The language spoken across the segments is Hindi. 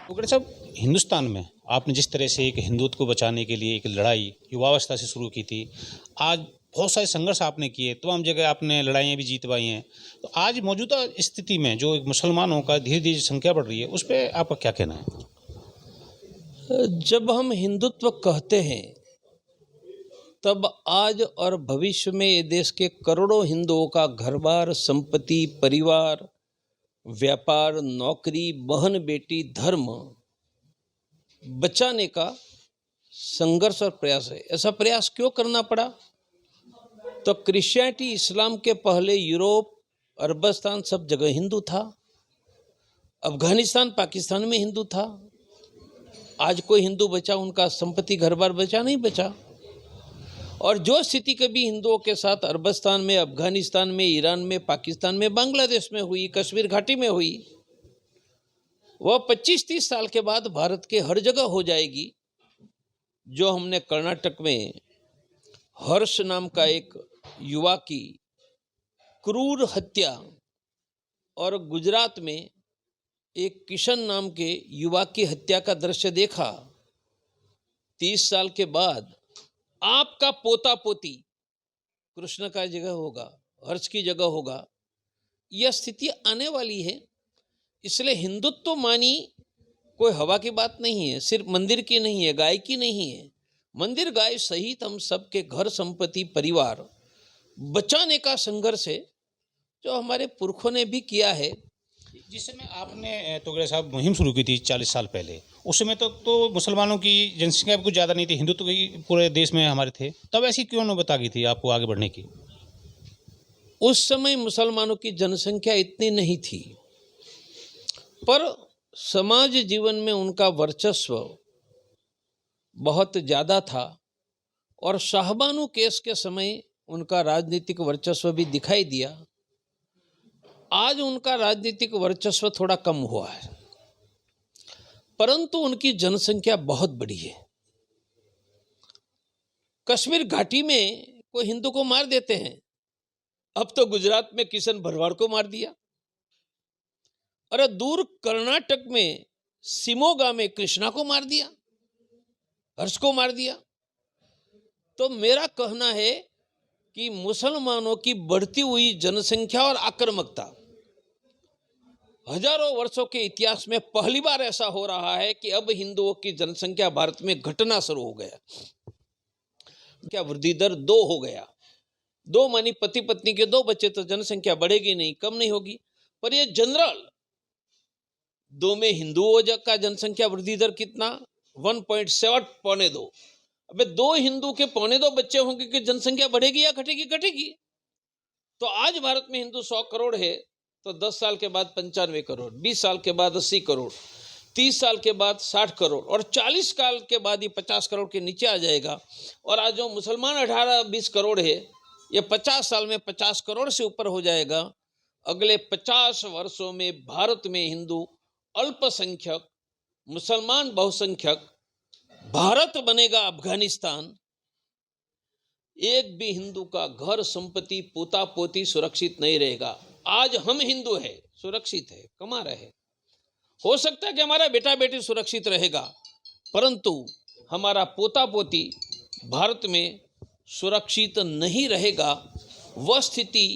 तो डॉक्टर साहब, हिंदुस्तान में आपने जिस तरह से एक हिंदुत्व को बचाने के लिए एक लड़ाई युवावस्था से शुरू की थी, आज बहुत सारे संघर्ष आपने किए, तमाम जगह आपने लड़ाइयाँ भी जीतवाई हैं। तो आज मौजूदा स्थिति में जो एक मुसलमानों का धीरे-धीरे संख्या बढ़ रही है, उस पे आपका क्या कहना है? जब हम हिंदुत्व कहते हैं तब आज और भविष्य में ये देश के करोड़ों हिंदुओं का घर-बार, संपत्ति, परिवार, व्यापार, नौकरी, बहन बेटी, धर्म बचाने का संघर्ष और प्रयास है। ऐसा प्रयास क्यों करना पड़ा? तो क्रिश्चियनिटी, इस्लाम के पहले यूरोप, अरबस्तान सब जगह हिंदू था। अफगानिस्तान, पाकिस्तान में हिंदू था। आज कोई हिंदू बचा, उनका संपत्ति घर-बार बचा नहीं बचा। और जो स्थिति कभी हिंदुओं के साथ अरबस्तान में, अफगानिस्तान में, ईरान में, पाकिस्तान में, बांग्लादेश में हुई, कश्मीर घाटी में हुई, वह 25-30 साल के बाद भारत के हर जगह हो जाएगी। जो हमने कर्नाटक में हर्ष नाम का एक युवा की क्रूर हत्या और गुजरात में एक किशन नाम के युवा की हत्या का दृश्य देखा, 30 साल के बाद आपका पोता पोती कृष्ण का जगह होगा, हर्ष की जगह होगा। यह स्थिति आने वाली है। इसलिए हिंदुत्व मानी कोई हवा की बात नहीं है, सिर्फ मंदिर की नहीं है, गाय की नहीं है। मंदिर गाय सहित हम सबके घर, संपत्ति, परिवार बचाने का संघर्ष है, जो हमारे पुरखों ने भी किया है। जिस समय आपने तोगड़े साहब मुहिम शुरू की थी 40 साल पहले, उस समय तो मुसलमानों की जनसंख्या भी कुछ ज़्यादा नहीं थी, हिंदुत्व की पूरे देश में हमारे थे। तब ऐसी क्यों नौबत गई थी आपको आगे बढ़ने की? उस समय मुसलमानों की जनसंख्या इतनी नहीं थी, पर समाज जीवन में उनका वर्चस्व बहुत ज़्यादा था और शाहबानू केस के समय उनका राजनीतिक वर्चस्व भी दिखाई दिया। आज उनका राजनीतिक वर्चस्व थोड़ा कम हुआ है, परंतु उनकी जनसंख्या बहुत बड़ी है। कश्मीर घाटी में कोई हिंदू को मार देते हैं, अब तो गुजरात में किशन भरवाड़ को मार दिया। अरे दूर कर्नाटक में शिमोगा में कृष्णा को मार दिया, हर्ष को मार दिया। तो मेरा कहना है कि मुसलमानों की बढ़ती हुई जनसंख्या और आक्रामकता, हजारों वर्षों के इतिहास में पहली बार ऐसा हो रहा है कि अब हिंदुओं की जनसंख्या भारत में घटना शुरू हो गया। क्या वृद्धि दर 2 हो गया। 2 मानी पति पत्नी के 2 बच्चे, तो जनसंख्या बढ़ेगी नहीं, कम नहीं होगी। पर ये जनरल 2 में हिंदुओं का जनसंख्या वृद्धि दर कितना? 1.7, पौने 2। अबे 2 हिंदू के पौने 2 बच्चे होंगे कि जनसंख्या बढ़ेगी या घटेगी? घटेगी। तो आज भारत में हिंदू 100 करोड़ है, तो 10 साल के बाद 95 करोड़, 20 साल के बाद 80 करोड़, 30 साल के बाद 60 करोड़ और 40 साल के बाद ये 50 करोड़ के नीचे आ जाएगा। और आज जो मुसलमान 18-20 करोड़ है, ये 50 साल में 50 करोड़ से ऊपर हो जाएगा। अगले 50 वर्षों में भारत में हिंदू अल्पसंख्यक, मुसलमान बहुसंख्यक, भारत बनेगा अफगानिस्तान। एक भी हिंदू का घर, संपत्ति, पोता पोती सुरक्षित नहीं रहेगा। आज हम हिंदू है, सुरक्षित है, कमा रहे। हो सकता है कि हमारा बेटा बेटी सुरक्षित रहेगा, परंतु हमारा पोता पोती भारत में सुरक्षित नहीं रहेगा। वह स्थिति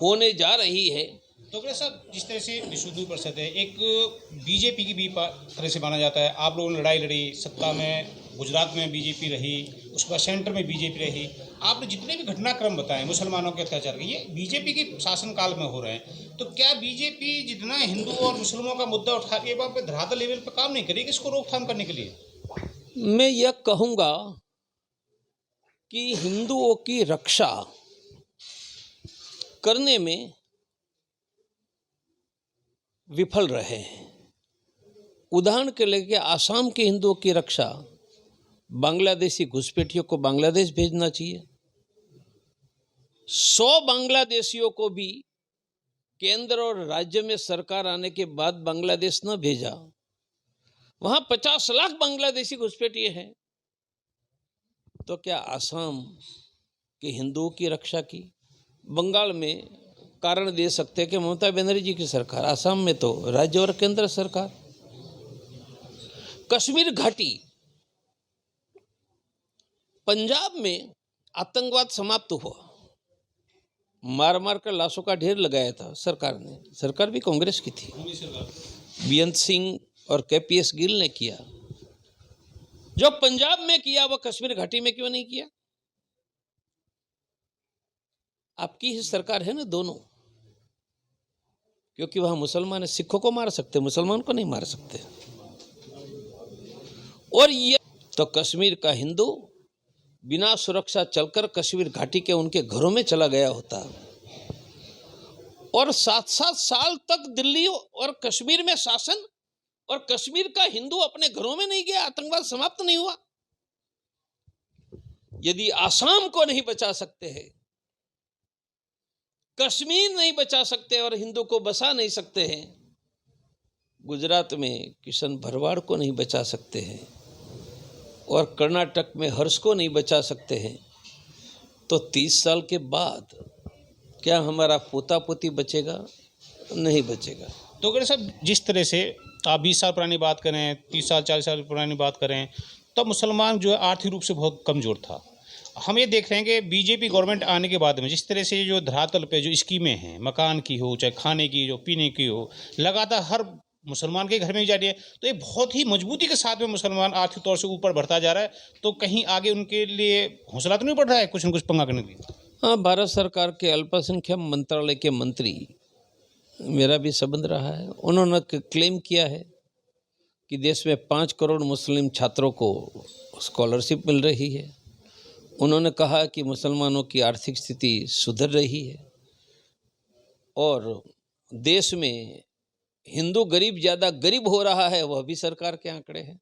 होने जा रही है। तो साहब, जिस तरह से विश्व हिंदू परिषद है, एक बीजेपी की भी तरह से माना जाता है। आप लोगों ने लड़ाई लड़ी, सत्ता में गुजरात में बीजेपी रही, उसके बाद सेंटर में बीजेपी रही। आपने जितने भी घटनाक्रम बताए मुसलमानों के अत्याचार के, ये बीजेपी के शासनकाल में हो रहे हैं। तो क्या बीजेपी जितना हिंदू और मुसलमानों का मुद्दा उठा के वहाँ पे धरातल लेवल पर काम नहीं करेगी इसको रोकथाम करने के लिए? मैं यह कहूँगा कि हिंदुओं की रक्षा करने में विफल रहे हैं। उदाहरण के लिए आसाम के हिंदुओं की रक्षा, बांग्लादेशी घुसपैठियों को बांग्लादेश भेजना चाहिए। 100 बांग्लादेशियों को भी केंद्र और राज्य में सरकार आने के बाद बांग्लादेश न भेजा। वहां 50 लाख बांग्लादेशी घुसपैठिए हैं। तो क्या आसाम के हिंदुओं की रक्षा की? बंगाल में कारण दे सकते हैं कि ममता बनर्जी की सरकार, आसाम में तो राज्य और केंद्र सरकार। कश्मीर घाटी, पंजाब में आतंकवाद समाप्त हुआ, मार मार कर लाशों का ढेर लगाया था सरकार ने, सरकार भी कांग्रेस की थी, बेअंत सिंह और केपीएस गिल ने किया। जो पंजाब में किया वो कश्मीर घाटी में क्यों नहीं किया? आपकी ही सरकार है ना दोनों, क्योंकि वहां मुसलमान है, सिखों को मार सकते, मुसलमान को नहीं मार सकते। और ये तो कश्मीर का हिंदू बिना सुरक्षा चलकर कश्मीर घाटी के उनके घरों में चला गया होता, और 7-7 साल तक दिल्ली और कश्मीर में शासन, और कश्मीर का हिंदू अपने घरों में नहीं गया, आतंकवाद समाप्त नहीं हुआ। यदि आसाम को नहीं बचा सकते हैं, कश्मीर नहीं बचा सकते और हिंदू को बचा नहीं सकते हैं, गुजरात में किशन भरवाड़ को नहीं बचा सकते हैं, और कर्नाटक में हर्ष को नहीं बचा सकते हैं, तो 30 साल के बाद क्या हमारा पोता पोती बचेगा? नहीं बचेगा। तो अगर साहब जिस तरह से आप 20 साल पुरानी बात करें, 30 साल 40 साल पुरानी बात करें, तब मुसलमान जो है आर्थिक रूप से बहुत कमज़ोर था। हम ये देख रहे हैं कि बीजेपी गवर्नमेंट आने के बाद में जिस तरह से जो धरातल पे जो स्कीमें हैं, मकान की हो चाहे खाने की जो पीने की हो, लगातार हर मुसलमान के घर में जा रही है, तो ये बहुत ही मजबूती के साथ में मुसलमान आर्थिक तौर से ऊपर बढ़ता जा रहा है। तो कहीं आगे उनके लिए हौसला तो नहीं बढ़ रहा है कुछ न कुछ पंगा करने के लिए? हाँ, भारत सरकार के अल्पसंख्यक मंत्रालय के मंत्री, मेरा भी संबंध रहा है, उन्होंने क्लेम किया है कि देश में 5 करोड़ मुस्लिम छात्रों को स्कॉलरशिप मिल रही है। उन्होंने कहा कि मुसलमानों की आर्थिक स्थिति सुधर रही है, और देश में हिंदू गरीब ज़्यादा गरीब हो रहा है, वह भी सरकार के आंकड़े हैं।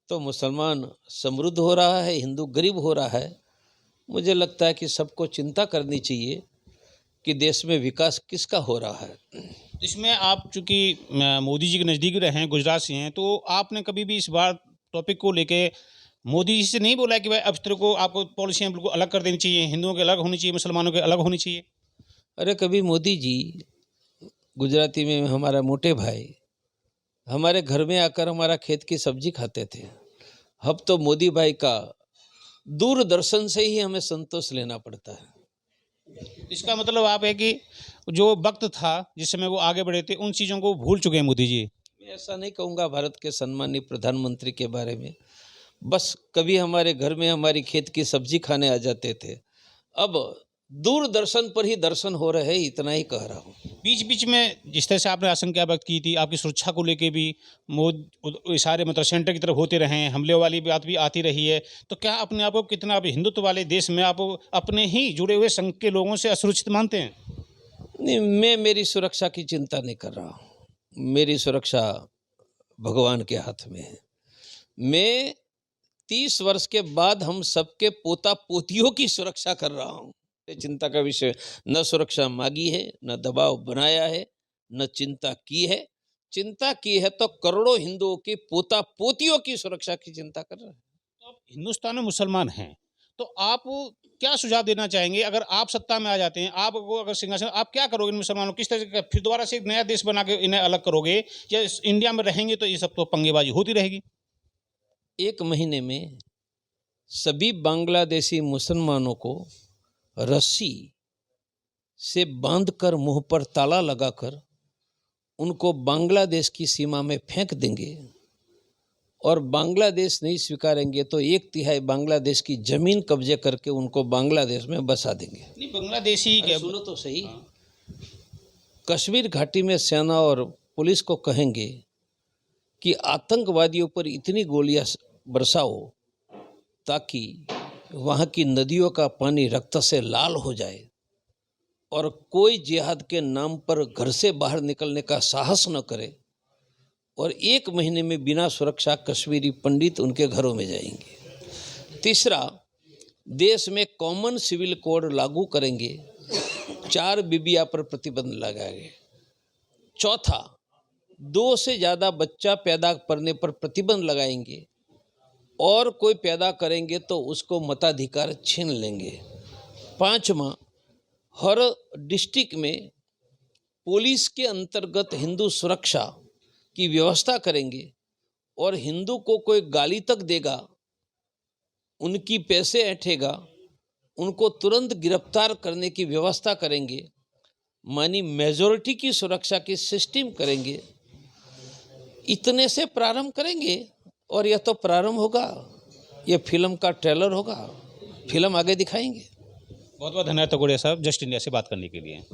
तो मुसलमान समृद्ध हो रहा है, हिंदू गरीब हो रहा है। मुझे लगता है कि सबको चिंता करनी चाहिए कि देश में विकास किसका हो रहा है। इसमें आप चूँकि मोदी जी के नज़दीक रहे हैं, गुजरात से हैं, तो आपने कभी भी इस बार टॉपिक को लेके मोदी जी से नहीं बोला कि भाई अब इस तरह को आपको पॉलिसियाँ बिल्कुल अलग कर देनी चाहिए, हिंदुओं के अलग होनी चाहिए, मुसलमानों के अलग होनी चाहिए? अरे कभी मोदी जी, गुजराती में हमारा मोटे भाई, हमारे घर में आकर हमारा खेत की सब्जी खाते थे। अब तो मोदी भाई का दूरदर्शन से ही हमें संतोष लेना पड़ता है। इसका मतलब आप है कि जो वक्त था जिस समय वो आगे बढ़े थे, उन चीज़ों को भूल चुके हैं मोदी जी। मैं ऐसा नहीं कहूँगा भारत के सम्मानीय प्रधानमंत्री के बारे में, बस कभी हमारे घर में हमारी खेत की सब्जी खाने आ जाते थे, अब दूरदर्शन पर ही दर्शन हो रहे, इतना ही कह रहा हूँ। बीच बीच में जिस तरह से आपने आशंका व्यक्त की थी, आपकी सुरक्षा को लेके भी इशारे मतलब सेंटर की तरफ होते रहे हैं, हमले वाली बात भी आती रही है, तो क्या अपने आप को कितना अब हिंदुत्व वाले देश में आप अपने ही जुड़े हुए संघ के लोगों से असुरक्षित मानते हैं? नहीं, मैं मेरी सुरक्षा की चिंता नहीं कर रहा हूँ। मेरी सुरक्षा भगवान के हाथ में है। मैं 30 वर्ष के बाद हम सबके पोता पोतियों की सुरक्षा कर रहा हूँ। चिंता का विषय न सुरक्षा मांगी है, न दबाव बनाया है, न चिंता की है। चिंता की है तो करोड़ों हिंदुओं की पोता पोतियों की सुरक्षा की चिंता कर रहे हैं। तो आप हिंदुस्तान में मुसलमान हैं, तो आप क्या सुझाव देना चाहेंगे अगर आप सत्ता में आ जाते हैं, आपको अगर सिंहासन, आप क्या करोगे इन मुसलमानों, किस तरह से फिर दोबारा से एक नया देश बना के इन्हें अलग करोगे, या इंडिया में रहेंगे तो ये सब तो पंगेबाजी होती रहेगी? 1 महीने में सभी बांग्लादेशी मुसलमानों को रस्सी से बांधकर मुंह पर ताला लगाकर उनको बांग्लादेश की सीमा में फेंक देंगे, और बांग्लादेश नहीं स्वीकारेंगे तो 1/3 बांग्लादेश की जमीन कब्जे करके उनको बांग्लादेश में बसा देंगे। नहीं, बांग्लादेशी सुनो तो सही, कश्मीर घाटी में सेना और पुलिस को कहेंगे कि आतंकवादियों पर इतनी गोलियां बरसाओ ताकि वहाँ की नदियों का पानी रक्त से लाल हो जाए, और कोई जिहाद के नाम पर घर से बाहर निकलने का साहस न करे, और 1 महीने में बिना सुरक्षा कश्मीरी पंडित उनके घरों में जाएंगे। तीसरा, देश में कॉमन सिविल कोड लागू करेंगे, 4 बीबिया पर प्रतिबंध लगाएंगे। चौथा, 2 से ज़्यादा बच्चा पैदा करने पर प्रतिबंध लगाएंगे, और कोई पैदा करेंगे तो उसको मताधिकार छीन लेंगे। 5वां, हर डिस्ट्रिक्ट में पुलिस के अंतर्गत हिंदू सुरक्षा की व्यवस्था करेंगे, और हिंदू को कोई गाली तक देगा, उनकी पैसे ऐंठेगा, उनको तुरंत गिरफ्तार करने की व्यवस्था करेंगे, मानी मेजॉरिटी की सुरक्षा की सिस्टम करेंगे, इतने से प्रारंभ करेंगे। और यह तो प्रारंभ होगा, यह फिल्म का ट्रेलर होगा, फिल्म आगे दिखाएंगे। बहुत बहुत धन्यवाद तगोड़िया साहब, जस्ट इंडिया से बात करने के लिए।